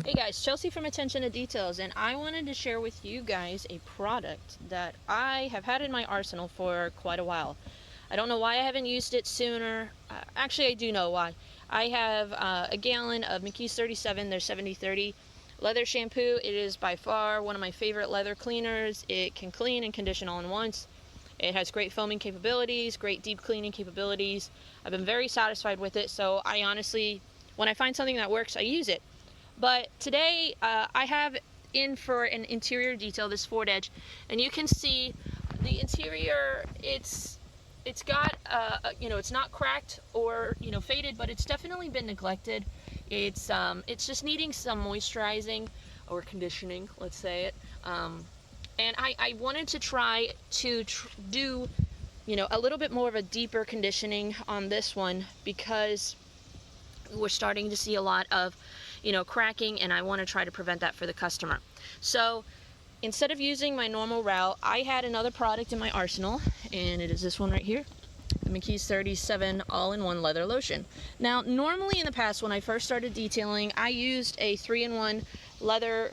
Hey guys, Chelsea from Attention to Details, and I wanted to share with you guys a product that I have had in my arsenal for quite a while. I don't know why I haven't used it sooner. Actually, I do know why. I have a gallon of McKees 37, their 70/30 leather shampoo. It is by far one of my favorite leather cleaners. It can clean and condition all in once. It has great foaming capabilities, great deep cleaning capabilities. I've been very satisfied with it, so I honestly, when I find something that works, I use it. But today I have in for an interior detail, this Ford Edge, and you can see the interior. It's got it's not cracked or faded, but it's definitely been neglected. It's just needing some moisturizing or conditioning, let's say it. And I wanted to try to do a little bit more of a deeper conditioning on this one, because we're starting to see a lot of cracking, and I want to try to prevent that for the customer. So instead of using my normal route, I had another product in my arsenal, and it is this one right here, the McKees 37 all-in-one leather lotion. Now, normally in the past, when I first started detailing, I used a 3-in-1 leather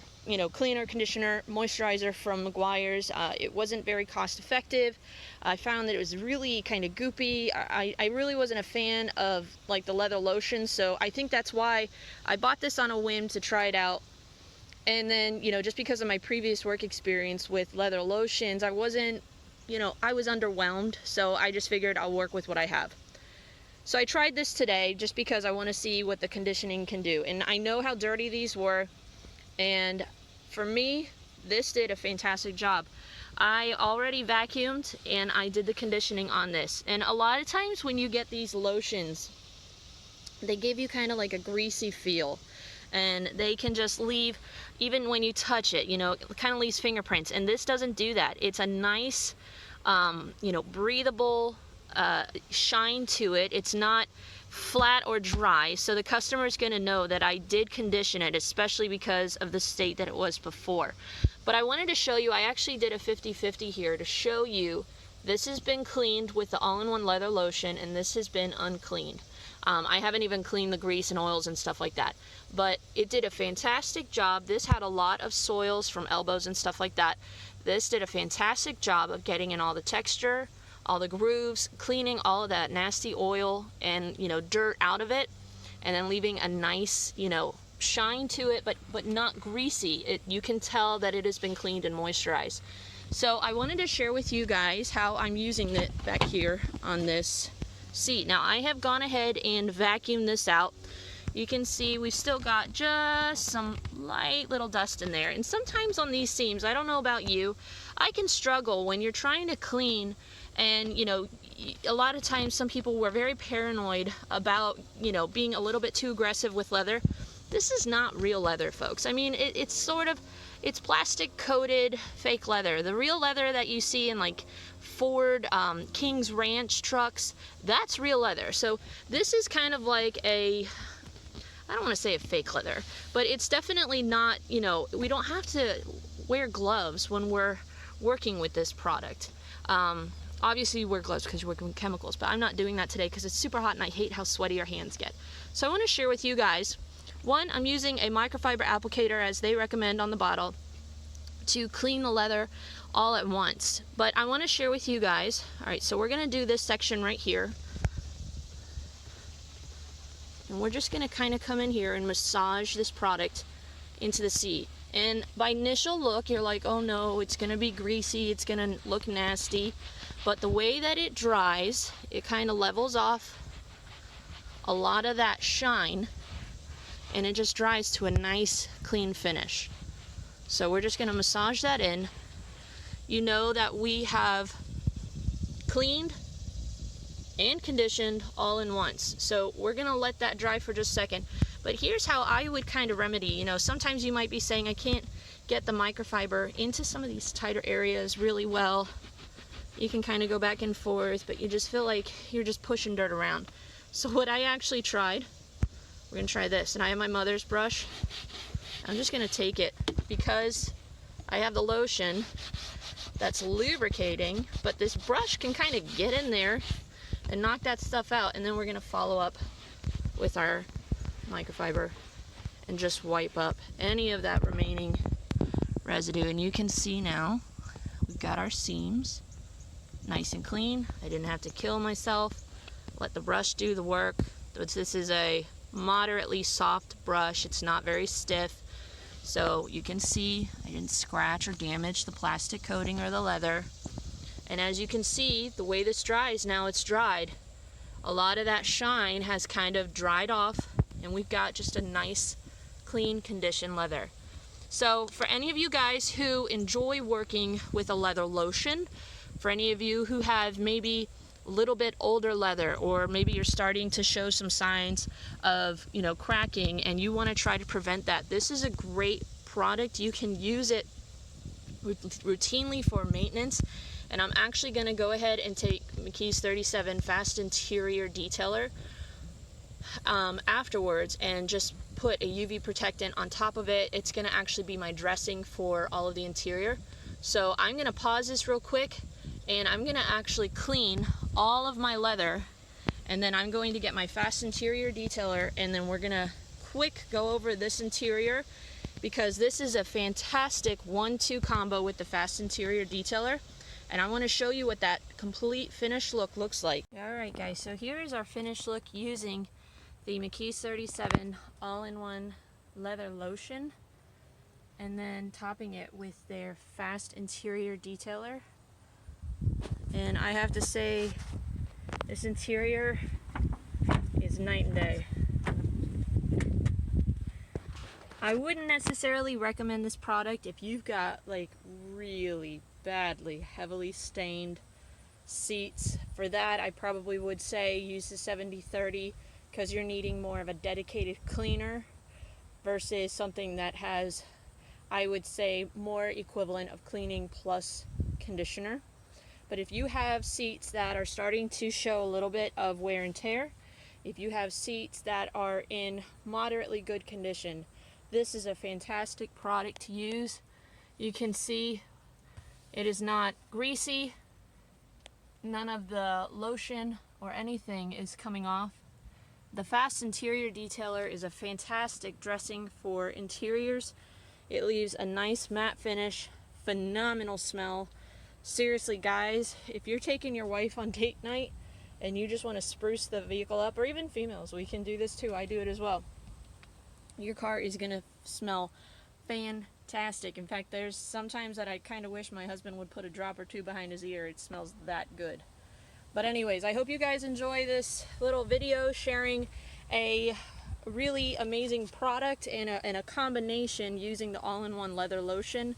cleaner, conditioner, moisturizer from Meguiar's. It wasn't very cost effective. I found that it was really kind of goopy. I really wasn't a fan of like the leather lotion, so I think that's why I bought this on a whim to try it out. And then just because of my previous work experience with leather lotions, I wasn't I was underwhelmed, so I just figured I'll work with what I have. So I tried this today just because I want to see what the conditioning can do, and I know how dirty these were. And for me, this did a fantastic job. I already vacuumed and I did the conditioning on this. And a lot of times when you get these lotions, they give you kind of like a greasy feel. And they can just leave, even when you touch it, it kind of leaves fingerprints. And this doesn't do that. It's a nice, breathable shine to it. It's not flat or dry, so the customer is going to know that I did condition it, especially because of the state that it was before. But I wanted to show you, I actually did a 50-50 here to show you this has been cleaned with the all-in-one leather lotion, and this has been uncleaned. I haven't even cleaned the grease and oils and stuff like that, but it did a fantastic job. This had a lot of soils from elbows and stuff like that. This did a fantastic job of getting in all the texture, all the grooves, cleaning all of that nasty oil and dirt out of it, and then leaving a nice shine to it, but not greasy. You can tell that it has been cleaned and moisturized. So I wanted to share with you guys how I'm using it back here on this seat. Now I have gone ahead and vacuumed this out. You can see we've still got just some light little dust in there, and sometimes on these seams, I don't know about you, I can struggle when you're trying to clean. And a lot of times some people were very paranoid about being a little bit too aggressive with leather. This is not real leather, folks. I mean, it's plastic coated fake leather. The real leather that you see in like Ford King's Ranch trucks, that's real leather. So this is kind of like I don't want to say a fake leather, but it's definitely not, we don't have to wear gloves when we're working with this product. Obviously you wear gloves because you're working with chemicals, but I'm not doing that today because it's super hot and I hate how sweaty our hands get. So I want to share with you guys, one, I'm using a microfiber applicator as they recommend on the bottle to clean the leather all at once. But I want to share with you guys, alright, so we're going to do this section right here. And we're just going to kind of come in here and massage this product into the seat. And by initial look, you're like, oh no, it's going to be greasy, it's going to look nasty. But the way that it dries, it kind of levels off a lot of that shine, and it just dries to a nice, clean finish. So we're just going to massage that in. You know that we have cleaned and conditioned all in once. So we're going to let that dry for just a second. But here's how I would kind of remedy. Sometimes you might be saying, I can't get the microfiber into some of these tighter areas really well. You can kind of go back and forth, but you just feel like you're just pushing dirt around. So what I actually tried, we're going to try this, and I have my mother's brush. I'm just going to take it because I have the lotion that's lubricating, but this brush can kind of get in there and knock that stuff out, and then we're going to follow up with our microfiber and just wipe up any of that remaining residue. And you can see now we've got our seams nice and clean. I didn't have to kill myself. Let the brush do the work. This is a moderately soft brush. It's not very stiff. So you can see I didn't scratch or damage the plastic coating or the leather. And as you can see, the way this dries, now it's dried, a lot of that shine has kind of dried off, and we've got just a nice, clean condition leather. So for any of you guys who enjoy working with a leather lotion, for any of you who have maybe a little bit older leather, or maybe you're starting to show some signs of, cracking, and you want to try to prevent that, this is a great product. You can use it routinely for maintenance. And I'm actually going to go ahead and take McKees 37 Fast Interior Detailer afterwards and just put a UV protectant on top of it. It's going to actually be my dressing for all of the interior. So I'm going to pause this real quick, and I'm going to actually clean all of my leather, and then I'm going to get my Fast Interior Detailer, and then we're going to quick go over this interior, because this is a fantastic 1-2 combo with the Fast Interior Detailer. And I want to show you what that complete finished look looks like. Alright guys, so here is our finished look using the McKees 37 all-in-one leather lotion, and then topping it with their Fast Interior Detailer. And I have to say, this interior is night and day. I wouldn't necessarily recommend this product if you've got like really badly heavily stained seats. For that, I probably would say use the 70/30, because you're needing more of a dedicated cleaner versus something that has, I would say, more equivalent of cleaning plus conditioner. But if you have seats that are starting to show a little bit of wear and tear, if you have seats that are in moderately good condition, this is a fantastic product to use. You can see it is not greasy. None of the lotion or anything is coming off. The Fast Interior Detailer is a fantastic dressing for interiors. It leaves a nice matte finish, phenomenal smell. Seriously guys, if you're taking your wife on date night and you just want to spruce the vehicle up, or even females, we can do this too, I do it as well. Your car is going to smell fantastic. In fact, there's sometimes that I kind of wish my husband would put a drop or two behind his ear. It smells that good. But anyways, I hope you guys enjoy this little video sharing a really amazing product and a combination using the all-in-one leather lotion,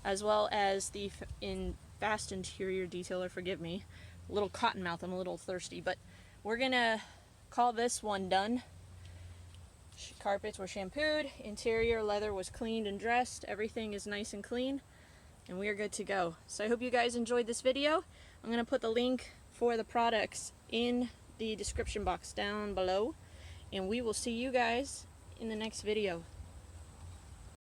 as well as the Fast Interior Detailer. Forgive me, a little cotton mouth, I'm a little thirsty, but we're gonna call this one done. Carpets were shampooed, interior leather was cleaned and dressed, everything is nice and clean, and we are good to go. So I hope you guys enjoyed this video. I'm going to put the link for the products in the description box down below, and we will see you guys in the next video.